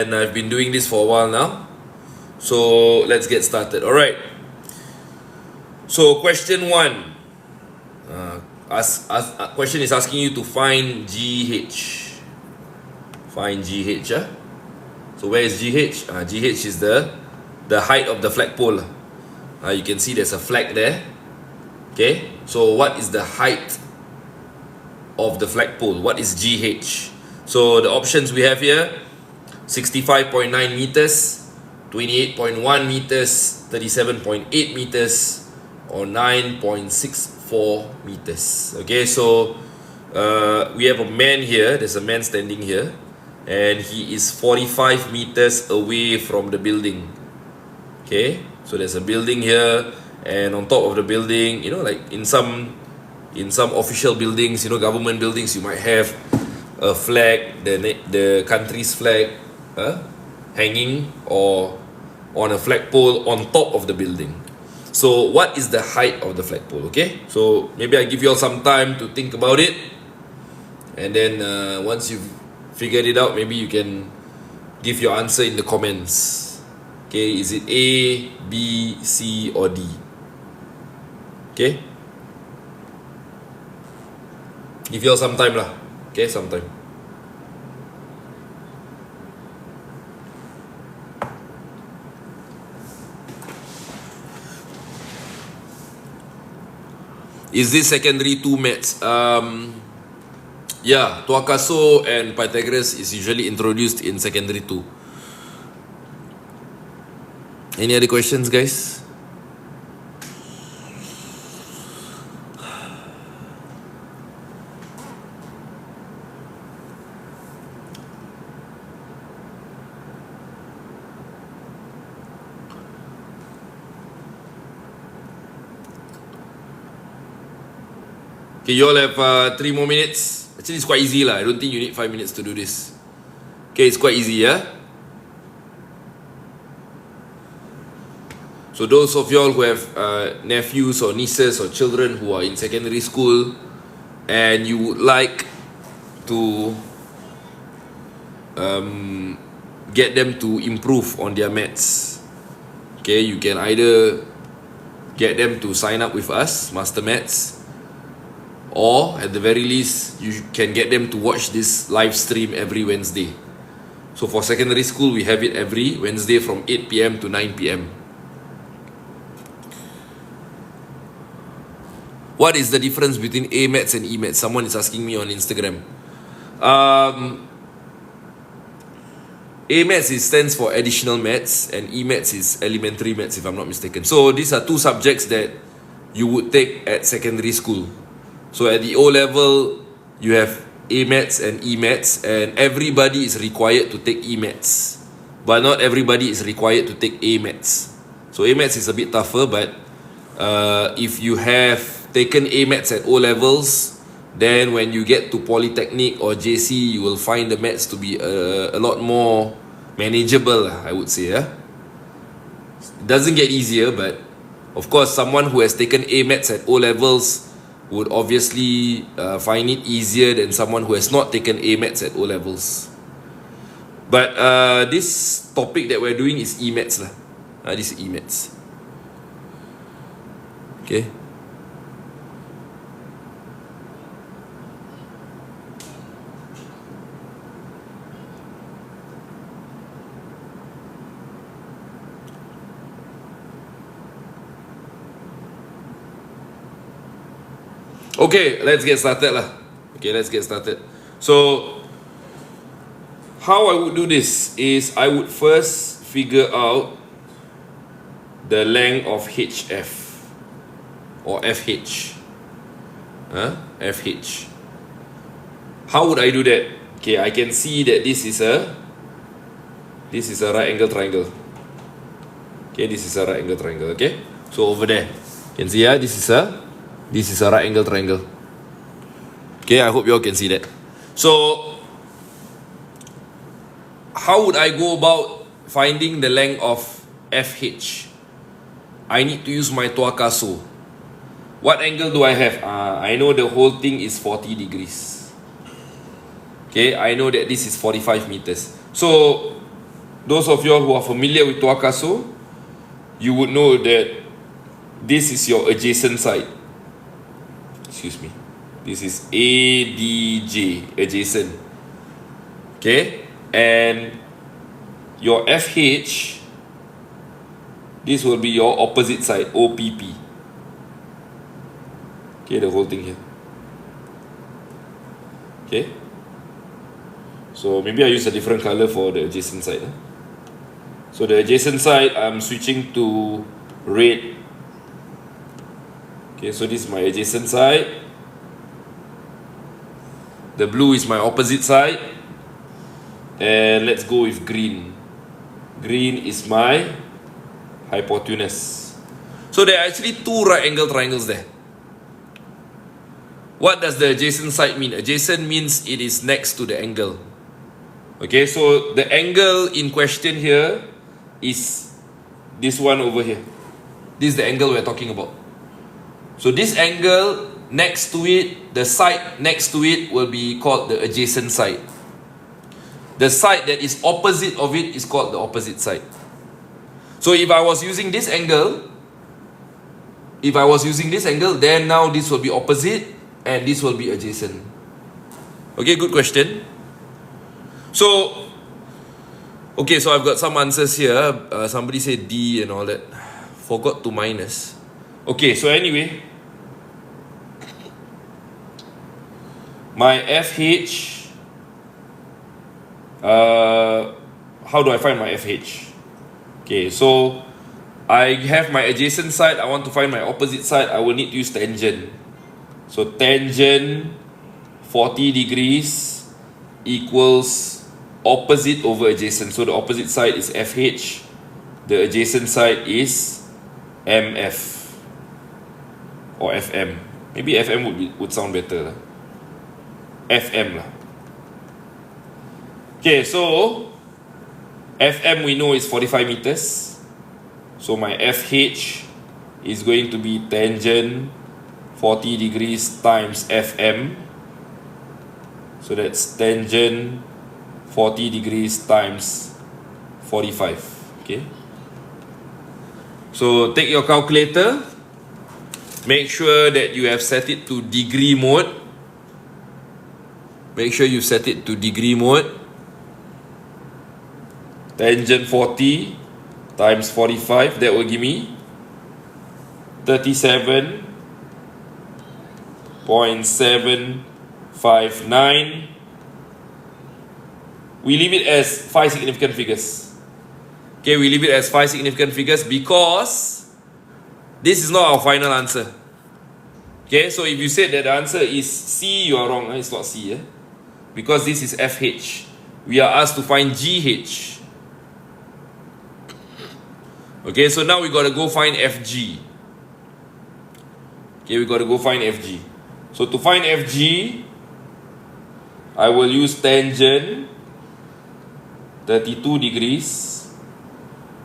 And I've been doing this for a while now. So let's get started. All right. So question 1. Question is asking you to find GH. Find GH. So where is GH? GH is the height of the flagpole. You can see there's a flag there. Okay. So what is the height of the flagpole? What is GH? So the options we have here: 65.9 meters, 28.1 meters, 37.8 meters, or 9.64 meters. Okay, so we have a man here. There's a man standing here, and he is 45 meters away from the building. Okay, so there's a building here, and on top of the building, you know, like in some official buildings, you know, government buildings, you might have a flag, the country's flag, hanging or on a flagpole on top of the building. So what is the height of the flagpole? Okay, so maybe I give you all some time to think about it, and then once you've figured it out, maybe you can give your answer in the comments. Okay, is it A, B, C, or D? Okay, give you all some time lah. Okay, some time. Is this secondary 2 maths? Yeah, TOA CAH SOH and Pythagoras is usually introduced in secondary 2. Any other questions, guys? Okay, you all have 3 more minutes. Actually, it's quite easy lah. I don't think you need 5 minutes to do this. Okay, it's quite easy, yeah? So those of y'all who have nephews or nieces or children who are in secondary school and you would like to get them to improve on their maths, okay, you can either get them to sign up with us, MasterMaths, or at the very least, you can get them to watch this live stream every Wednesday. So for secondary school, we have it every Wednesday from 8 p.m. to 9 p.m. What is the difference between A maths and E maths? Someone is asking me on Instagram. A maths stands for additional maths, and E maths is elementary maths, if I'm not mistaken. So these are 2 subjects that you would take at secondary school. So at the O level, you have A maths and E maths, and everybody is required to take E maths, but not everybody is required to take A maths. So A maths is a bit tougher, but if you have taken A maths at O levels, then when you get to Polytechnic or JC, you will find the maths to be a lot more manageable, I would say. It doesn't get easier, but of course, someone who has taken A maths at O levels would obviously find it easier than someone who has not taken A maths at O levels. But this topic that we're doing is E maths lah. This is E maths. Okay. Okay, let's get started lah. Okay, let's get started. So, how I would do this is I would first figure out the length of HF or FH. FH. How would I do that? Okay, I can see that this is a right angle triangle. Okay, this is a right angle triangle. Okay, so over there, you can see this is a right angle triangle. Okay, I hope you all can see that. So, how would I go about finding the length of FH? I need to use my TOA CAH SOH. What angle do I have? I know the whole thing is 40 degrees. Okay, I know that this is 45 meters. So, those of you all who are familiar with TOA CAH SOH, you would know that this is your adjacent side. Excuse me. This is ADJ, adjacent. Okay? And your FH, this will be your opposite side, OPP. Okay, the whole thing here. Okay? So maybe I use a different color for the adjacent side. So the adjacent side, I'm switching to red. Okay, so this is my adjacent side. The blue is my opposite side. And let's go with green. Green is my hypotenuse. So there are actually two right angle triangles there. What does the adjacent side mean? Adjacent means it is next to the angle. Okay, so the angle in question here is this one over here. This is the angle we're talking about. So this angle next to it, the side next to it will be called the adjacent side. The side that is opposite of it is called the opposite side. So if I was using this angle, then now this will be opposite and this will be adjacent. Okay, good question. So, okay, so I've got some answers here. Somebody said D and all that. Forgot to minus. Okay, so anyway, my FH, how do I find my FH? Okay, so I have my adjacent side, I want to find my opposite side, I will need to use tangent. So tangent 40 degrees equals opposite over adjacent. So the opposite side is FH, the adjacent side is MF or FM. Maybe FM would sound better lah. FM lah. Okay, so FM we know is 45 meters. So my FH is going to be tangent 40 degrees times FM. So that's tangent 40 degrees times 45. Okay. So take your calculator. Make sure that you have set it to degree mode. Make sure you set it to degree mode. Tangent 40 times 45, that will give me 37.759. We leave it as 5 significant figures. Okay, we leave it as 5 significant figures because this is not our final answer. Okay, so if you said that the answer is C, you are wrong. It's not C, because this is FH. We are asked to find GH. Okay, so now we got to go find FG. Okay, we got to go find FG. So to find FG, I will use tangent 32 degrees.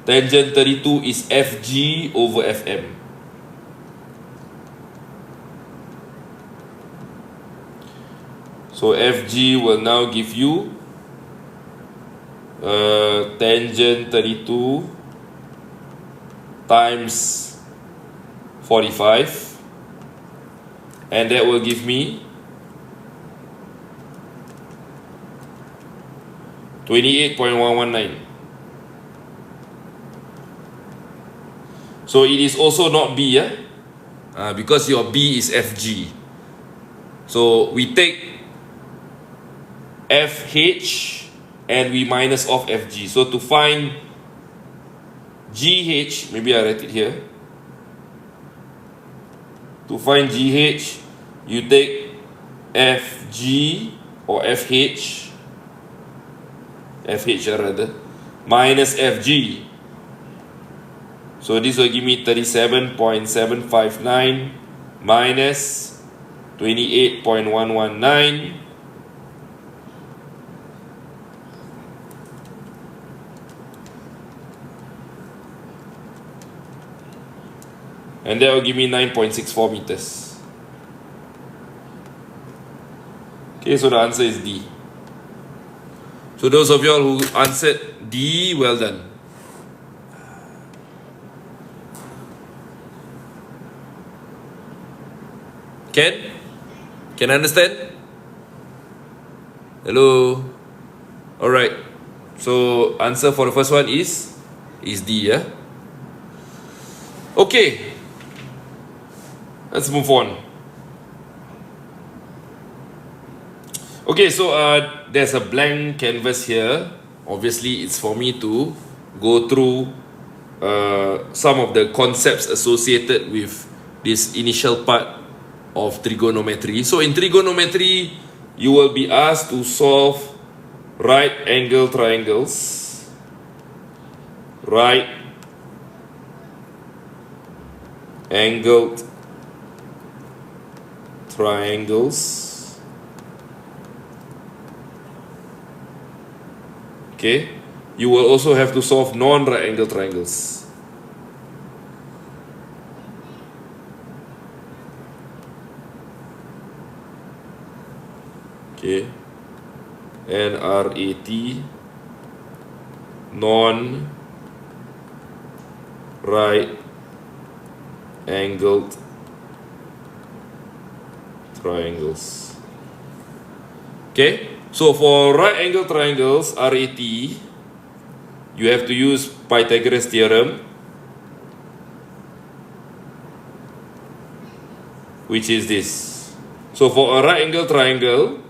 Tangent 32 is FG over FM. So FG will now give you tangent 32 times 45, and that will give me 28.119. So it is also not B, because your B is FG. So we take FH and we minus off FG. So to find GH, maybe I write it here. To find GH, you take FG or FH rather, minus FG. So this will give me 37.759 minus 28.119. And that will give me 9.64 meters. Okay, so the answer is D. So those of you all who answered D, D, well done. Can understand? Hello? Alright. So answer for the first one is D, yeah? Okay. Let's move on. Okay, so there's a blank canvas here. Obviously, it's for me to go through some of the concepts associated with this initial part of trigonometry. So in trigonometry, you will be asked to solve right angle triangles. Right angled triangles. Okay, you will also have to solve non-right angle triangles. Okay, NRAT, non-right angled triangles. Okay. So for right angle triangles, RAT, you have to use Pythagoras Theorem, which is this. So for a right angle triangle,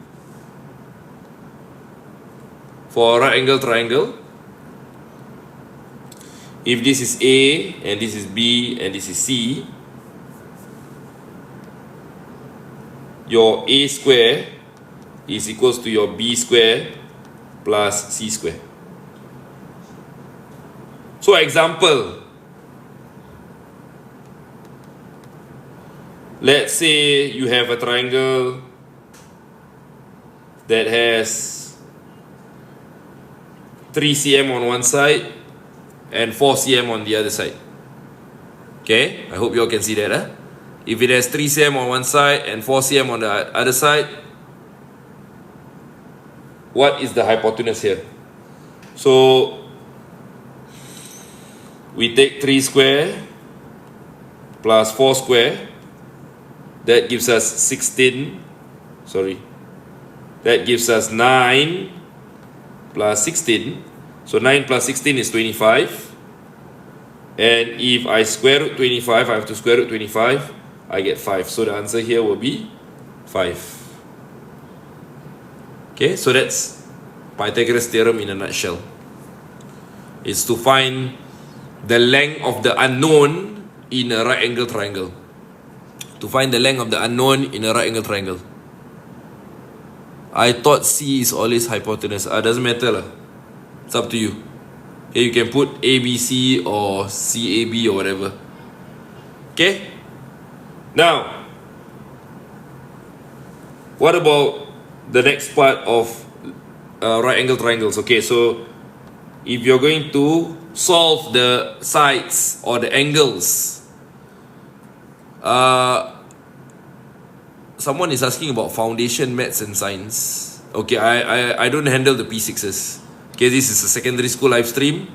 if this is A, and this is B, and this is C, your A square is equals to your B square plus C square. So example, let's say you have a triangle that has 3 cm on one side and 4 cm on the other side. Okay, I hope you all can see that. If it has 3 cm on one side and 4 cm on the other side, what is the hypotenuse here? So we take 3 square plus 4 square. That gives us 16. Sorry. That gives us 9 plus 16. So 9 plus 16 is 25. And if I square root 25, I have to square root 25. I get 5. So the answer here will be 5. Okay, so that's Pythagoras Theorem in a nutshell. It's to find the length of the unknown in a right angle triangle. To find the length of the unknown in a right angle triangle. I thought C is always hypotenuse. Doesn't matter lah. It's up to you. Okay, you can put ABC or CAB or whatever. Okay? Now, what about the next part of right angle triangles? Okay, so if you're going to solve the sides or the angles, someone is asking about foundation maths and science. Okay, I don't handle the P6s. Okay, this is a secondary school live stream,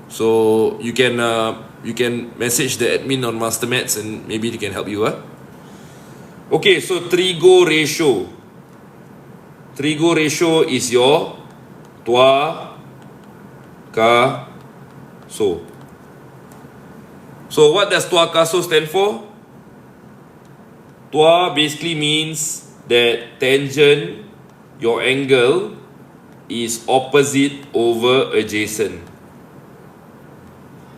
so you can message the admin on MasterMaths and maybe they can help you. Okay, so Trigo ratio. Trigo ratio is your TOA CAH SOH. So what does TOA CAH SOH stand for? TOA basically means that tangent, your angle, is opposite over adjacent.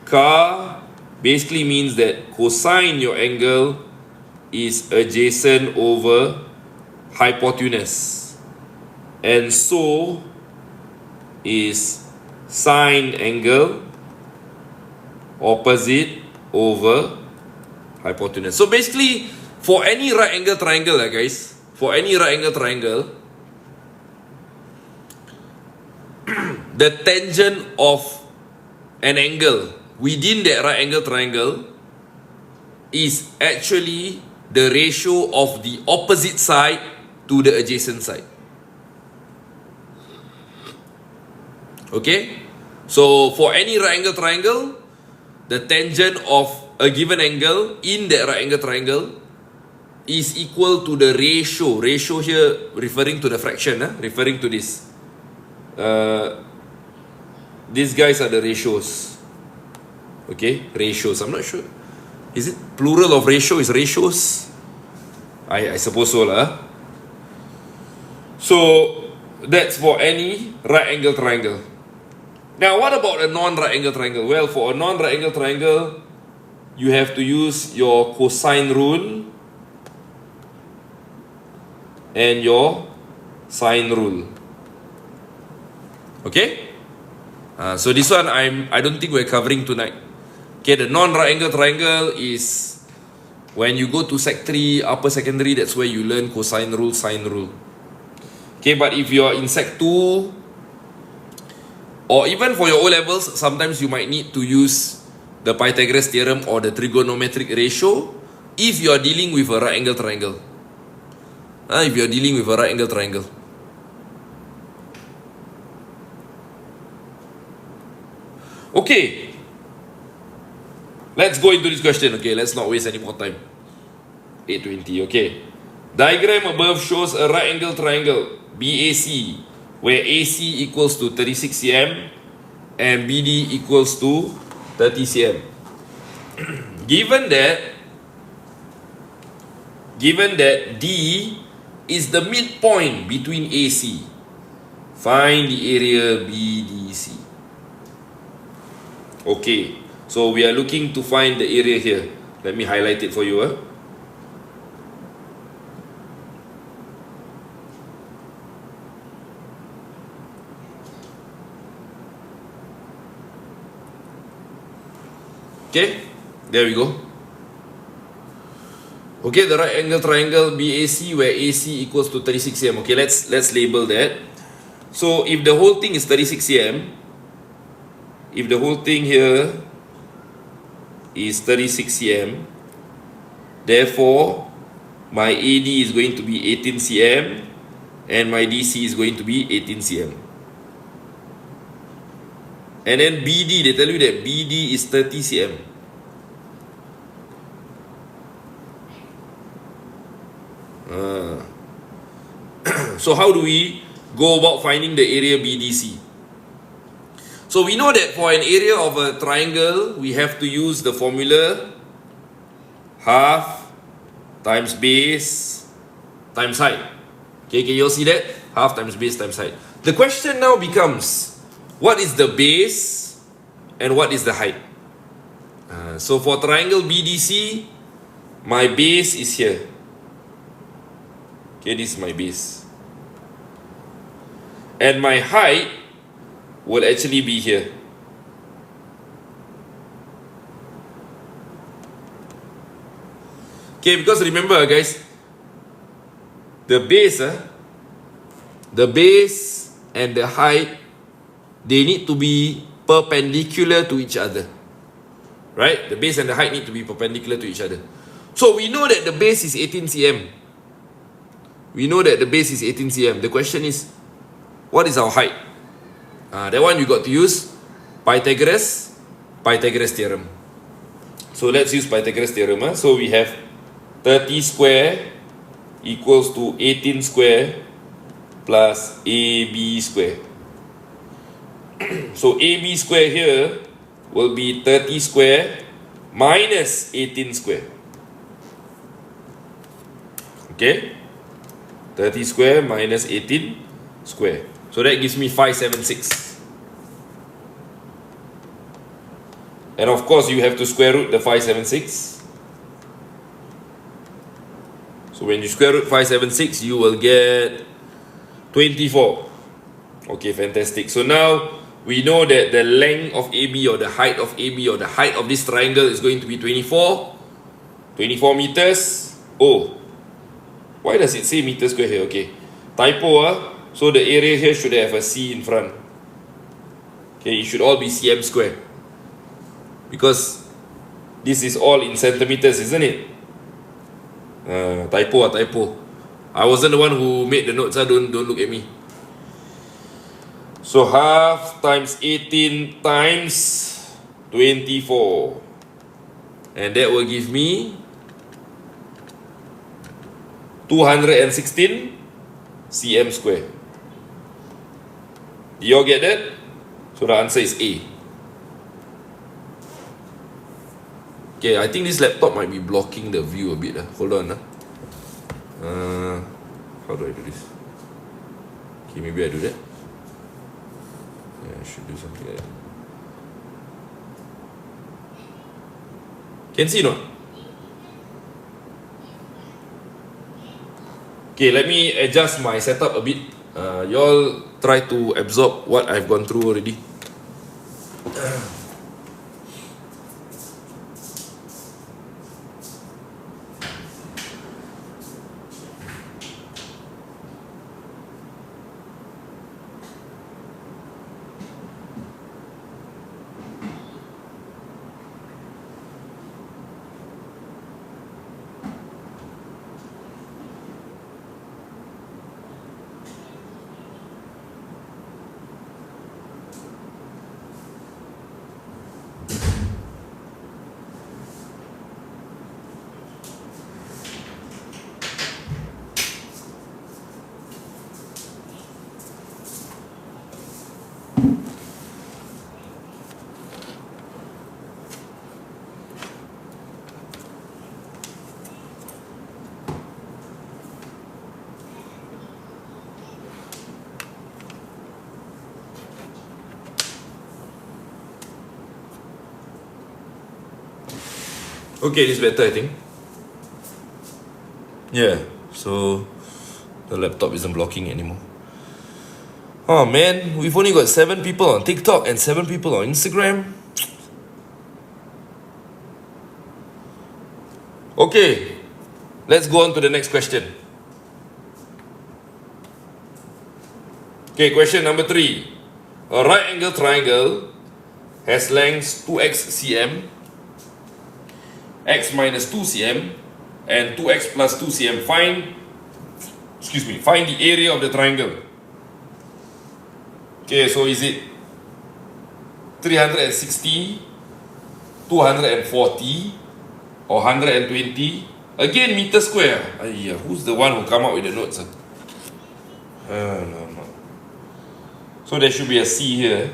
CAH basically means that cosine your angle is adjacent over hypotenuse. And SOH is sine angle opposite over hypotenuse. So basically, for any right angle triangle, guys, for any right angle triangle, the tangent of an angle within that right angle triangle is actually the ratio of the opposite side to the adjacent side. Okay? So for any right angle triangle, the tangent of a given angle in that right angle triangle is equal to the ratio. Ratio here referring to the fraction, referring to this. These guys are the ratios. Okay, ratios. I'm not sure. Is it plural of ratio? Is ratios? I suppose so lah. So that's for any right angle triangle. Now what about a non-right angle triangle? Well, for a non-right angle triangle, you have to use your cosine rule and your sine rule. Okay? So this one I don't think we're covering tonight. Okay, the non-right angle triangle is when you go to Sec 3, upper secondary, that's where you learn cosine rule, sine rule. Okay, but if you're in Sec 2, or even for your O-levels, sometimes you might need to use the Pythagoras Theorem or the trigonometric ratio if you're dealing with a right angle triangle. If you're dealing with a right angle triangle. Okay. Let's go into this question. Okay, let's not waste any more time. 8:20. Okay. Diagram above shows a right angle triangle BAC, where AC equals to 36 cm and BD equals to 30 cm. Given that D is the midpoint between AC, find the area BDC. Okay, so we are looking to find the area here. Let me highlight it for you. Okay, there we go. Okay, the right angle triangle BAC where AC equals to 36 cm. Okay, let's label that. So if the whole thing is 36 cm, if the whole thing here is 36 cm, therefore my AD is going to be 18 cm and my DC is going to be 18 cm. And then BD, they tell you that BD is 30 cm. So how do we go about finding the area BDC? So we know that for an area of a triangle, we have to use the formula half times base times height. Okay, can you all see that? Half times base times height. The question now becomes, what is the base and what is the height? So for triangle BDC, my base is here. Okay, this is my base. And my height will actually be here. Okay, because remember guys, the base and the height, they need to be perpendicular to each other. Right? The base and the height need to be perpendicular to each other. So we know that the base is 18 cm. We know that the base is 18 cm. The question is, what is our height? That one you got to use Pythagoras Theorem. So let's use Pythagoras Theorem. So we have 30 square equals to 18 square plus AB square. So AB square here will be 30 square minus 18 square. Okay? 30 square minus 18 square. So that gives me 576. And of course you have to square root the 576. So when you square root 576, you will get 24. Okay, fantastic. So now we know that the length of AB or the height of AB or the height of this triangle is going to be 24 meters. Oh, why does it say meter square here? Okay, typo. So the area here should have a C in front. Okay, it should all be cm square, because this is all in centimeters, isn't it? Typo. I wasn't the one who made the notes. Don't look at me. So half times 18 times 24. And that will give me 216 cm square. Do you all get that? So the answer is A. Okay, I think this laptop might be blocking the view a bit. Hold on. How do I do this? Okay, maybe I do that. Yeah, I should do something like that. Can see not? Okay, let me adjust my setup a bit. You all try to absorb what I've gone through already. Okay, this is better, I think. Yeah, so the laptop isn't blocking anymore. Oh man, we've only got 7 people on TikTok and 7 people on Instagram. Okay, let's go on to the next question. Okay, question number 3. A right angle triangle has lengths 2x cm, x minus 2 cm, and 2x plus 2 cm. Find the area of the triangle. Okay, so is it 360, 240, or 120? Again, meter square. Who's the one who come up with the notes? No. So there should be a C here.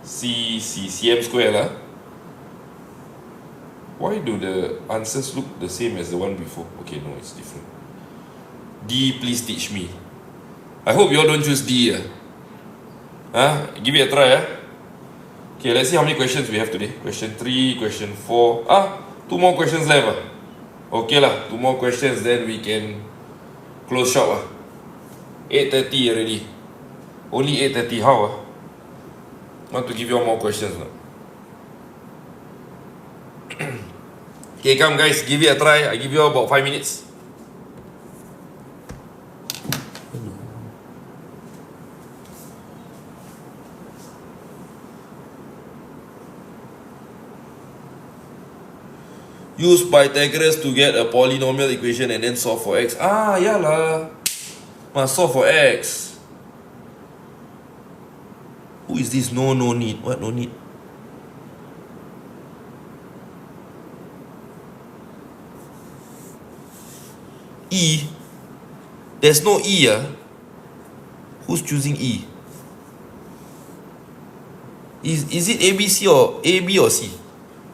cm square lah. Why do the answers look the same as the one before? Okay, no, it's different. D, please teach me. I hope you all don't choose D. Give it a try. Okay, let's see how many questions we have today. Question 3, question 4. 2 more questions left. Okay lah, 2 more questions, then we can close shop. 8:30 already. Only 8:30, how? Want to give you all more questions now. Okay, come guys, give it a try. I give you all about 5 minutes. Use Pythagoras to get a polynomial equation and then solve for x. Yeah lah. Must solve for x. Who is this? No need. What no need? E. There's no E. Who's choosing E? Is it A, B, C or A, B or C?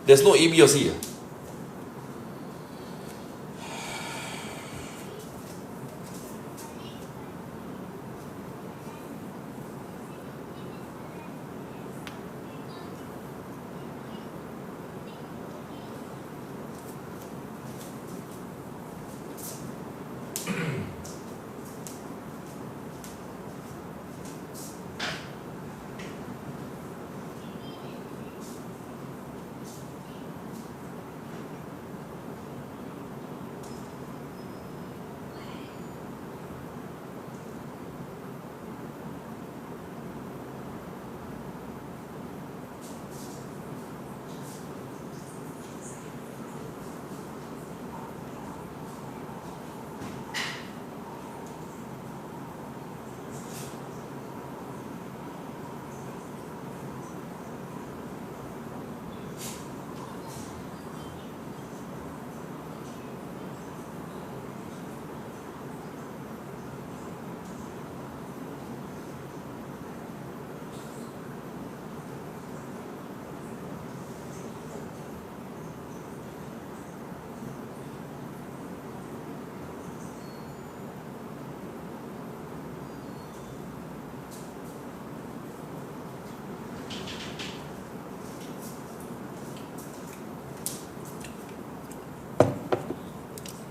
There's no A, B or C.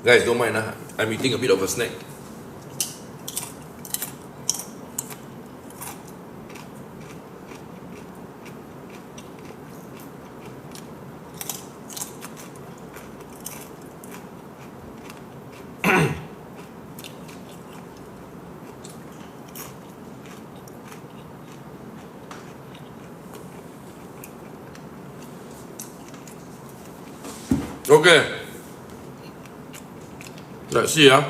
Guys, don't mind, I'm eating a bit of a snack. Okay, let's see how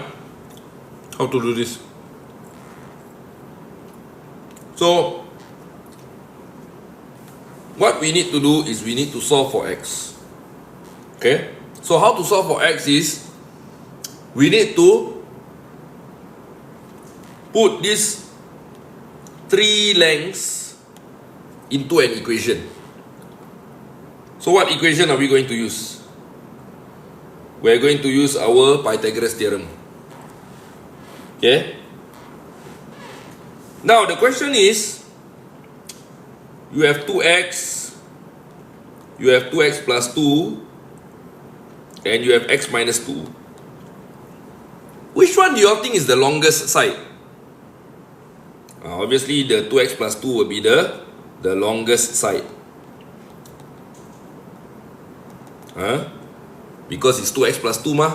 to do this. So what we need to do is we need to solve for x. Okay, so how to solve for x is we need to put these three lengths into an equation. So what equation are we going to use? We're going to use our Pythagoras Theorem. Okay? Now the question is, you have 2x, you have 2x plus 2, and you have x minus 2. Which one do you all think is the longest side? Obviously the 2x plus 2 will be the longest side. Because it's 2x plus 2 mah.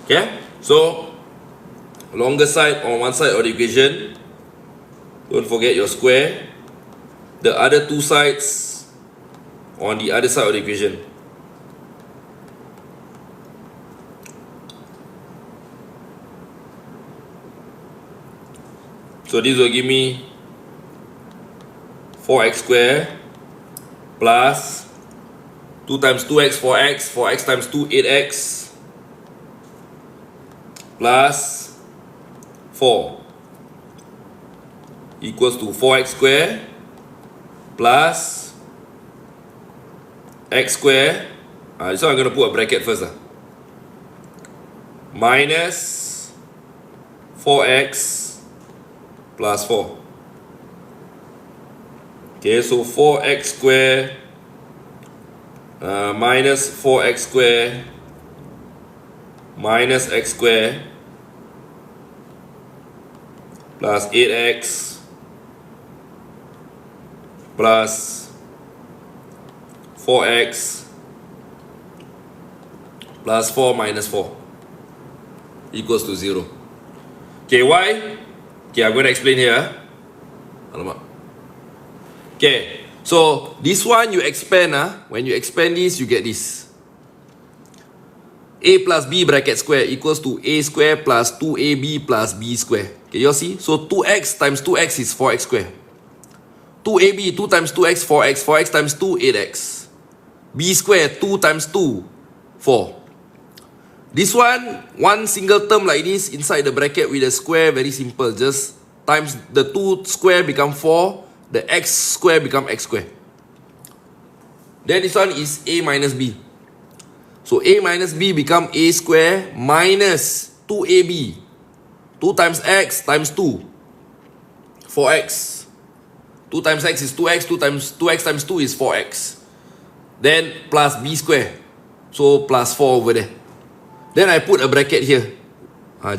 Okay? So longest side on one side of the equation. Don't forget your square. The other two sides on the other side of the equation. So this will give me 4x squared plus 2 times 2x, 4x, 4x times 2, 8x, plus 4 equals to 4x squared plus x squared. This one I'm going to put a bracket first. Minus 4x plus 4. Okay, so 4x squared minus 4x squared minus x squared plus 8x plus 4x plus 4 minus 4 equals to 0. Okay, why? Okay, I'm going to explain here. Okay, so this one you expand. When you expand this, you get this. A plus B bracket square equals to A square plus 2AB plus B square. Okay, you see? So 2x times 2x is 4x square. 2AB, 2 times 2x, 4x. 4x times 2, 8x. B square, 2 times 2, 4. This one single term like this inside the bracket with a square, very simple. Just times the 2 square become 4. The x square become x square. Then this one is A minus B. So A minus B become A square minus 2AB. 2 times x times 2. 4x. 2 times x is 2x. 2x times 2 is 4x. Then plus B square. So plus 4 over there. Then I put a bracket here.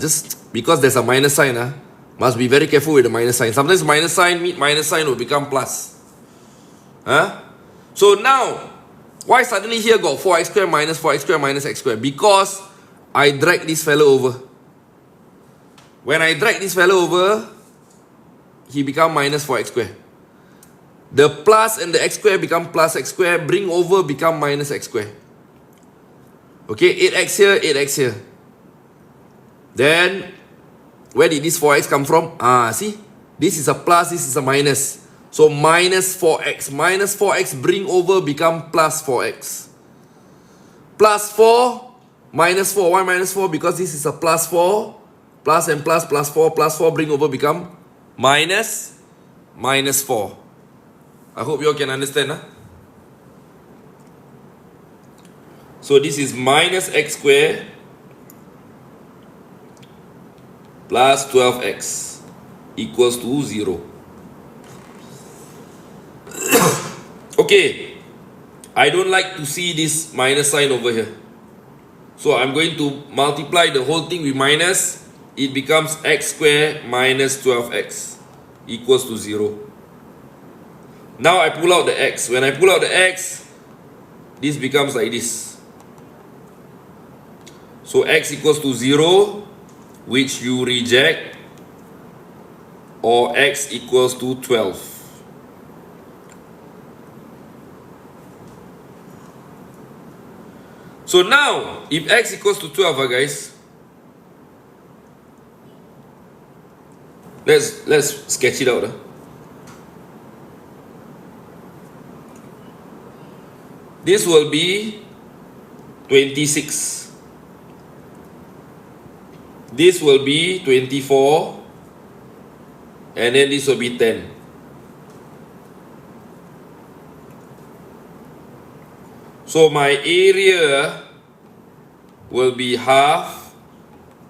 Just because there's a minus sign. Must be very careful with the minus sign. Sometimes minus sign meet minus sign will become plus. So now, why suddenly here got 4x squared minus 4x squared minus x squared? Because I drag this fellow over. When I drag this fellow over, he become minus 4x squared. The plus and the x squared become plus x squared. Bring over become minus x squared. Okay, 8x here, 8x here. Then where did this 4x come from? See? This is a plus, this is a minus. So minus 4x. Minus 4x bring over become plus 4x. Plus 4, minus 4. Why minus 4? Because this is a plus 4. Plus and plus, plus 4. Plus 4 bring over become minus 4. I hope you all can understand. So this is minus x squared plus 12x equals to 0. Okay, I don't like to see this minus sign over here. So I'm going to multiply the whole thing with minus. It becomes x squared minus 12x equals to 0. Now I pull out the x. When I pull out the x, this becomes like this. So x equals to 0, which you reject, or x equals to 12. So now, if x equals to 12, guys, let's sketch it out. This will be 26. This will be 24. And then this will be 10. So my area will be half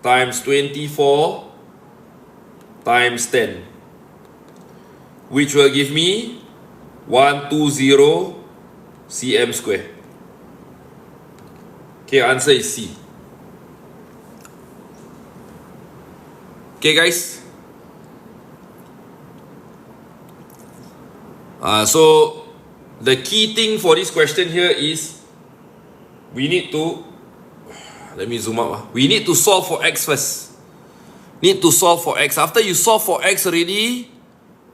times 24 times 10, which will give me 120 cm square. Okay, answer is C. Okay, guys. So the key thing for this question here is we need to, let me zoom out. We need to solve for x first. Need to solve for x. After you solve for x already,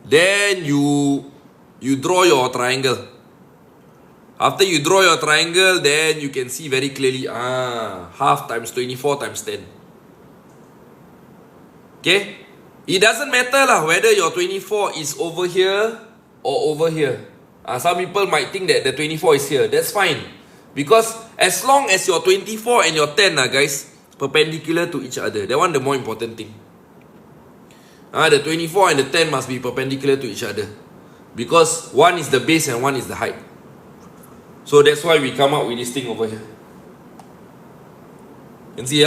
then you draw your triangle. After you draw your triangle, then you can see very clearly, half times 24 times 10. Okay? It doesn't matter lah whether your 24 is over here or over here. Some people might think that the 24 is here. That's fine. Because as long as your 24 and your 10 guys, perpendicular to each other. That one the more important thing. The 24 and the 10 must be perpendicular to each other. Because one is the base and one is the height. So that's why we come up with this thing over here. You can see,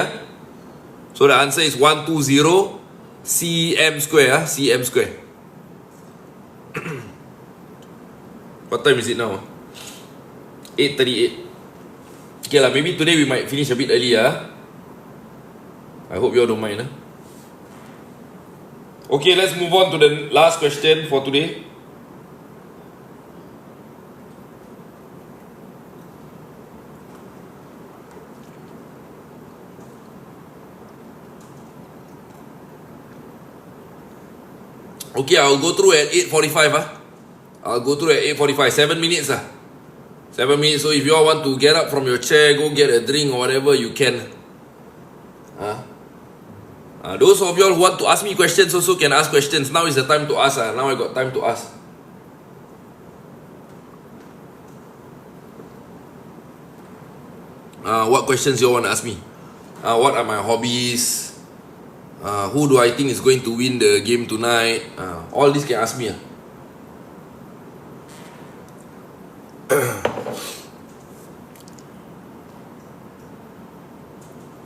So the answer is 120 cm square, cm square. What time is it now? 8:38. Okay lah, maybe today we might finish a bit early. I hope you all don't mind. Okay, let's move on to the last question for today. Okay, I'll go through at 8:45. I'll go through at 8:45. 7 minutes 7 minutes. So if you all want to get up from your chair, go get a drink or whatever, you can. Those of you all who want to ask me questions also can ask questions. Now is the time to ask. Now I got time to ask. What questions you all want to ask me? What are my hobbies? Who do I think is going to win the game tonight? All this can ask me.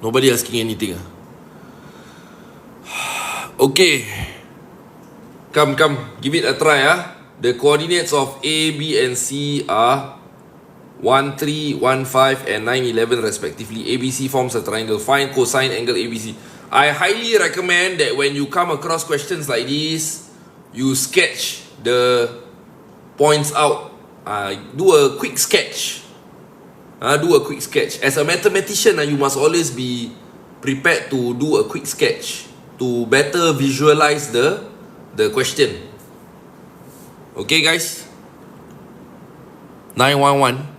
Nobody asking anything. Okay. Come, give it a try. The coordinates of A, B, and C are 1, 3, 1, 5, and 9, 11 respectively. ABC forms a triangle. Find cosine angle ABC. I highly recommend that when you come across questions like this, you sketch the points out. Do a quick sketch. Do a quick sketch. As a mathematician, you must always be prepared to do a quick sketch to better visualize the question. Okay, guys? 911.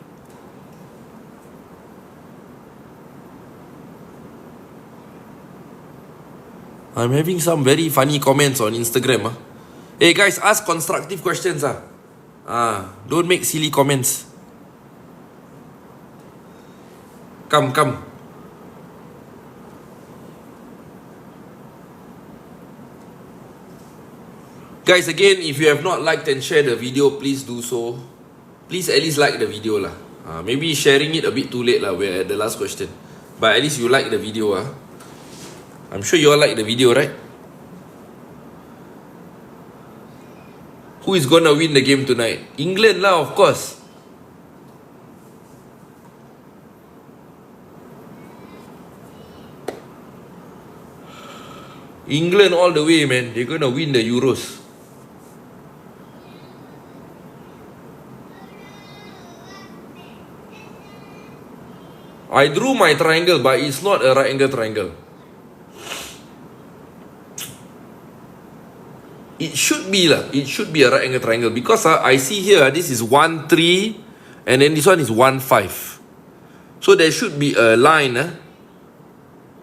I'm having some very funny comments on Instagram. Hey guys, ask constructive questions. Don't make silly comments. Come. Guys, again, if you have not liked and shared the video, please do so. Please at least like the video lah. Maybe sharing it a bit too late lah. We're at the last question, but at least you like the video. I'm sure you all like the video, right? Who is gonna win the game tonight? England lah, of course. England all the way, man. They're gonna win the Euros. I drew my triangle, but it's not a right angle triangle. It should be lah. It should be a right angle triangle because I see here this is 1, 3, and then this one is 1, 5. So there should be a line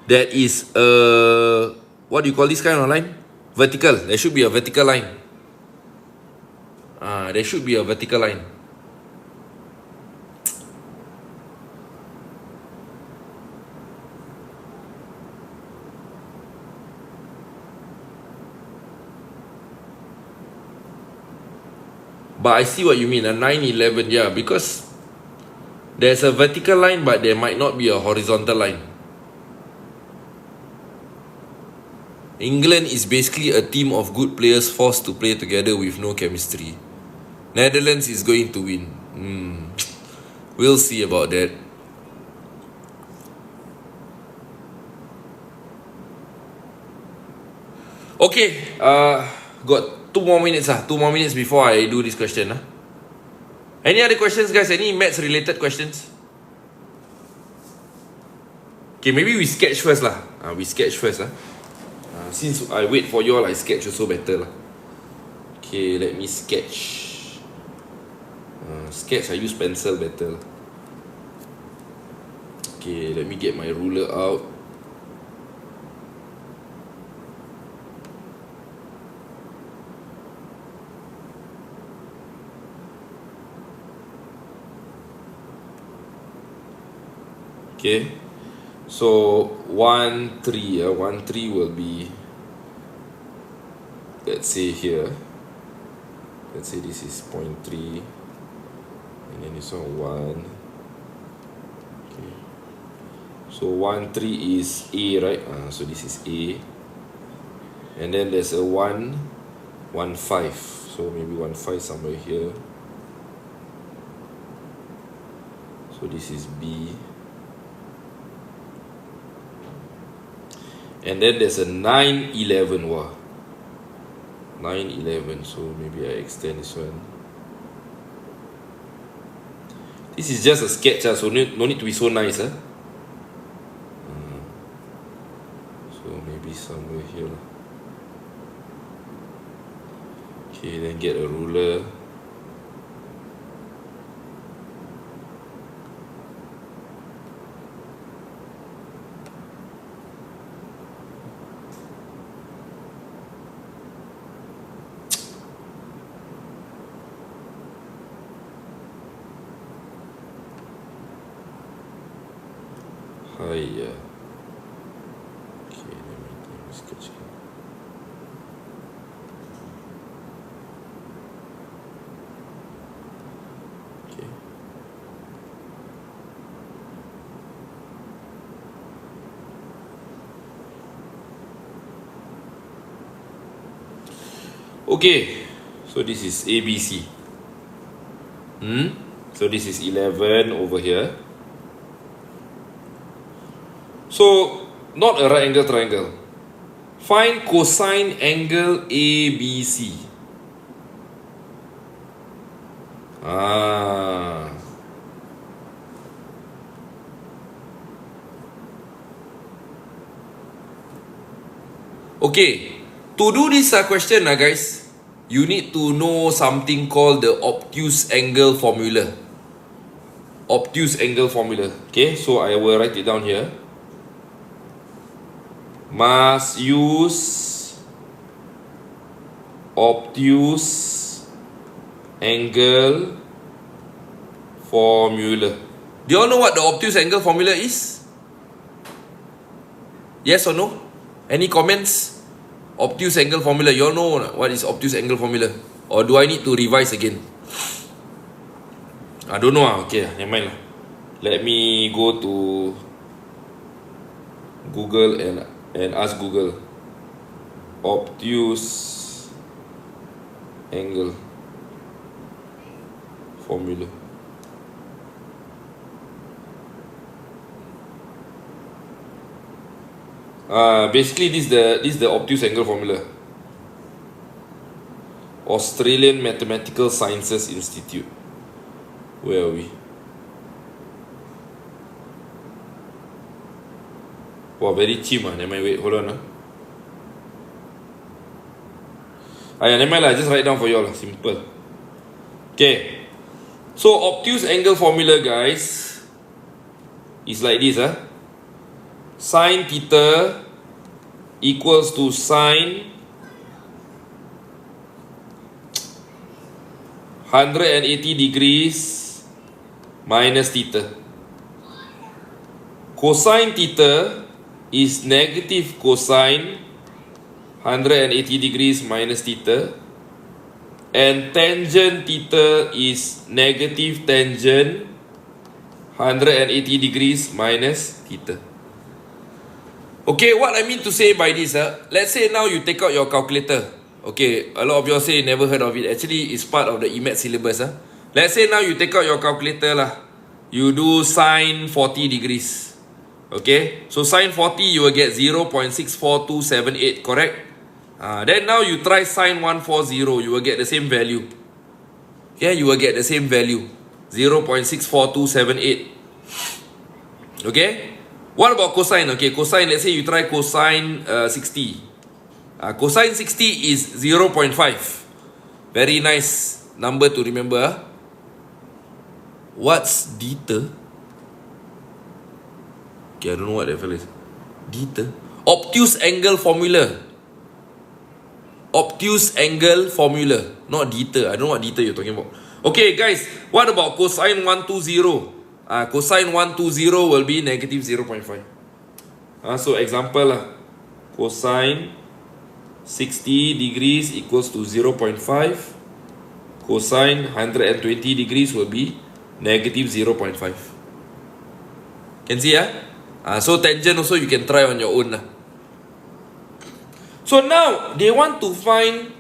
that is what do you call this kind of line? Vertical. There should be a vertical line. There should be a vertical line. But I see what you mean, a 9, 11, yeah, because there's a vertical line, but there might not be a horizontal line. England is basically a team of good players forced to play together with no chemistry. Netherlands is going to win. We'll see about that. Okay, got 2 more minutes 2 more minutes before I do this question Any other questions, guys? Any maths related questions? Okay, maybe we sketch first we sketch first since I wait for you all, I sketch also better Okay, let me sketch. Sketch I use pencil better Okay, let me get my ruler out. Okay, so 1, 3, 1, 3 will be, let's say here, let's say this is 0.3, and then this one 1. Okay, so 1, 3 is A, right? So this is A, and then there's a 1, 1, 5. So maybe 1, 5 somewhere here. So this is B. And then there's a 9, 11. Wow. 9, 11. So maybe I extend this one. This is just a sketch, so no need to be so nice. So maybe somewhere here. Okay, then get a ruler. Okay, let me sketch it. Okay. Okay, so this is ABC. So this is 11 over here. So, not a right angle triangle. Find cosine angle ABC. Okay, to do this question guys, you need to know something called the obtuse angle formula. Obtuse angle formula. Okay, so I will write it down here. Must use obtuse angle formula. Do you all know what the obtuse angle formula is? Yes or no? Any comments? Obtuse angle formula. You all know what is obtuse angle formula? Or do I need to revise again? I don't know. Okay, never mind. Let me go to Google and ask Google obtuse angle formula. Basically this is the obtuse angle formula. Australian Mathematical Sciences Institute. Where are we? Wow, very cheap. Never mind, wait, hold on. Never mind lah, just write down for you all. Simple. Okay. So obtuse angle formula, guys, is like this. Sin theta equals to sin 180 degrees minus theta. Cosine theta is negative cosine 180 degrees minus theta, and tangent theta is negative tangent 180 degrees minus theta. Okay, what I mean to say by this, let's say now you take out your calculator. Okay, a lot of you all say never heard of it. Actually, it's part of the EMAT syllabus. Let's say now you take out your calculator lah. You do sine 40 degrees. Okay, so sine 40 you will get 0.64278, correct? Then now you try sine 140, you will get the same value. Yeah, you will get the same value, 0.64278. Okay, what about cosine? Okay, cosine, let's say you try cosine 60. Cosine 60 is 0.5. Very nice number to remember. What's theta? Okay, I don't know what that fella is. Theta? Obtuse angle formula. Obtuse angle formula, not theta. I don't know what theta you're talking about. Okay, guys, what about cosine 120? Cosine 120 will be negative 0.5. So example lah. Cosine 60 degrees equals to 0.5. Cosine 120 degrees will be negative 0.5. Can see so tangent also you can try on your own lah. So now they want to find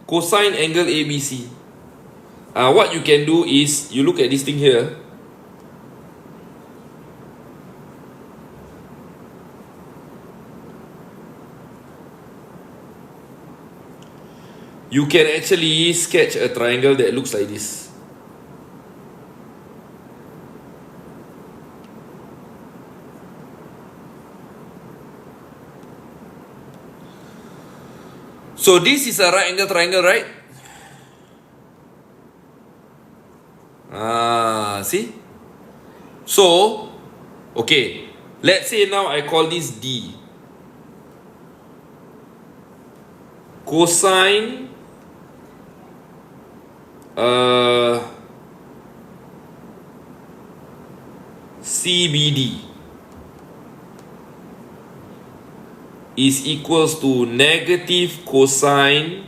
cosine angle ABC. What you can do is you look at this thing here. You can actually sketch a triangle that looks like this. So this is a right angle triangle, right? See? So, okay. Let's say now I call this D. Cosine CBD is equals to negative cosine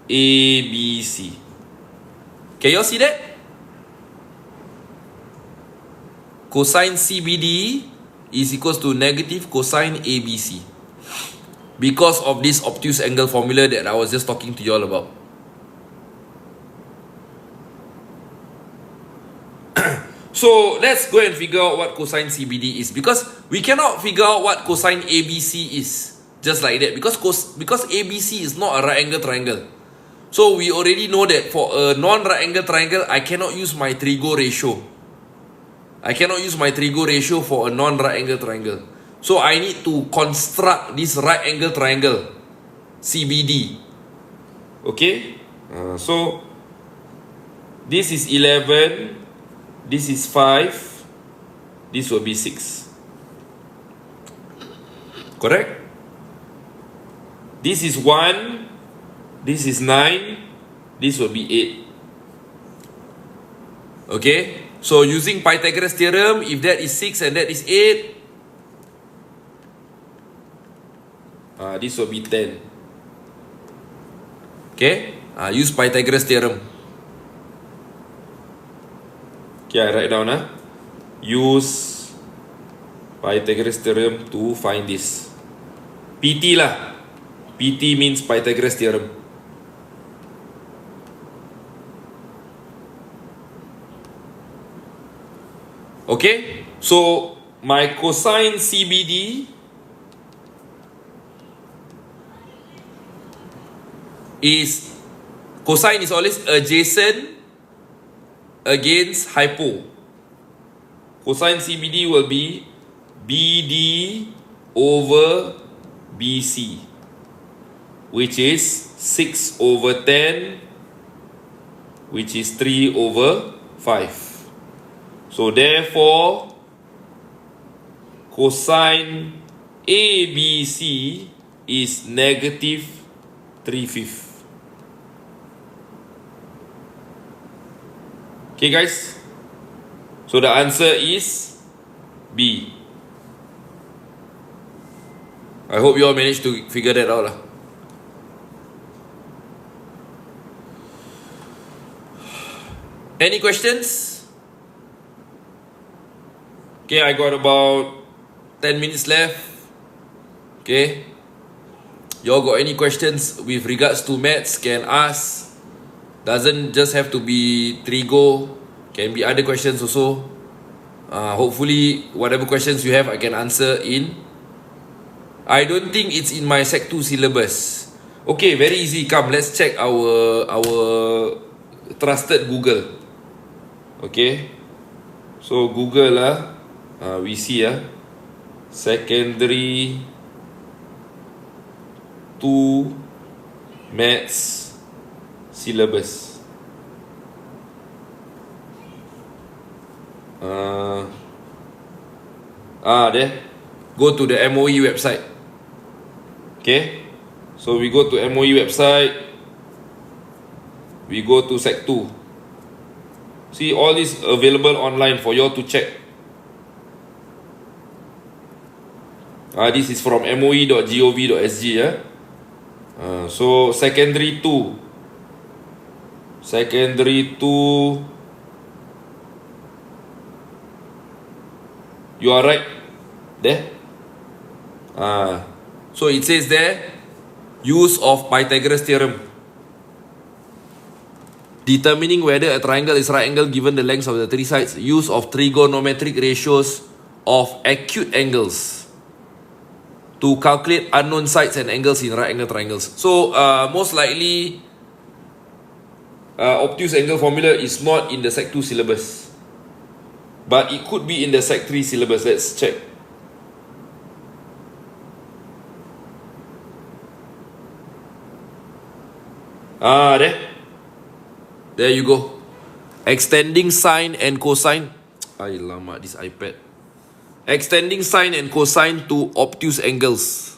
ABC. Can you all see that? Cosine CBD is equals to negative cosine ABC because of this obtuse angle formula that I was just talking to you all about. So let's go and figure out what cosine CBD is, because we cannot figure out what cosine ABC is just like that, because ABC is not a right angle triangle. So we already know that for a non-right angle triangle, I cannot use my Trigo ratio. I cannot use my Trigo ratio for a non-right angle triangle. So I need to construct this right angle triangle, CBD. Okay? So this is 11, this is 5, this will be 6. Correct? This is 1, this is 9, this will be 8. Okay? So using Pythagoras Theorem, if that is 6 and that is 8, this will be 10. Okay? Use Pythagoras Theorem. Okay, I write down. Use Pythagoras Theorem to find this. PT lah. PT means Pythagoras Theorem. Okay? So my cosine CBD is, cosine is always adjacent against hypo. Cosine CBD will be BD over BC, which is 6 over 10, which is 3 over 5. So therefore, cosine ABC is negative 3/5. Okay guys, so the answer is B. I hope you all managed to figure that out. Any questions? Okay, I got about 10 minutes left. Okay, you all got any questions with regards to maths, can ask. Doesn't just have to be Trigo, can be other questions also. Hopefully whatever questions you have I can answer in. I don't think it's in my Sec 2 syllabus. Okay, very easy. Come, let's check our trusted Google. Okay, so Google we see secondary 2 maths syllabus. There. Go to the MOE website. Okay, so we go to MOE website. We go to Sec 2. See, all this available online for you all to check. This is from moe.gov.sg. So secondary 2. Secondary 2. You are right. There. So it says there, use of Pythagoras Theorem. Determining whether a triangle is right angle given the lengths of the three sides. Use of trigonometric ratios of acute angles to calculate unknown sides and angles in right angle triangles. So most likely obtuse angle formula is not in the Sec 2 syllabus, but it could be in the Sec 3 syllabus. Let's check. There you go. Extending sine and cosine. Alamak, this iPad. Extending sine and cosine to obtuse angles.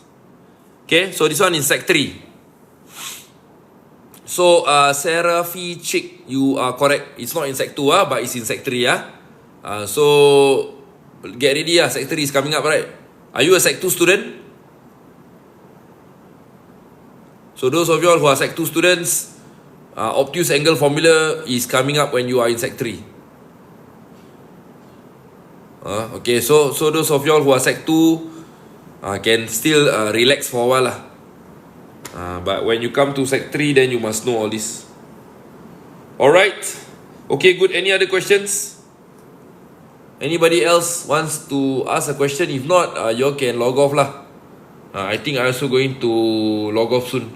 Okay, so this one is Sec 3. So Sarah Fee Chick, you are correct. It's not in Sec 2 but it's in Sec 3 so get ready Sec 3 is coming up, right? Are you a Sec 2 student? So those of you all who are Sec 2 students, obtuse angle formula is coming up when you are in Sec 3. Okay, so those of you all who are Sec 2 can still relax for a while but when you come to Sec 3, then you must know all this. Alright, okay, good. Any other questions? Anybody else wants to ask a question? If not, you all can log off I think I'm also going to log off soon.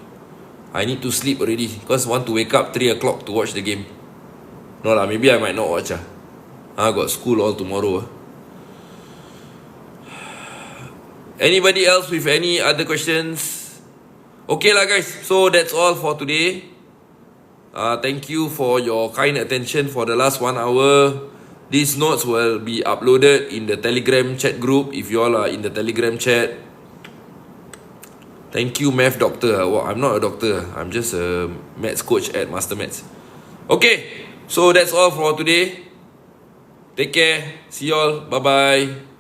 I need to sleep already because I want to wake up 3 o'clock to watch the game. No maybe I might not watch I got school all tomorrow. Anybody else with any other questions? Okay guys, so that's all for today. Thank you for your kind attention for the last 1 hour. These notes will be uploaded in the Telegram chat group if you all are in the Telegram chat. Thank you, Math Doctor. Well, I'm not a doctor. I'm just a maths coach at MasterMaths. Okay, so that's all for today. Take care. See you all. Bye-bye.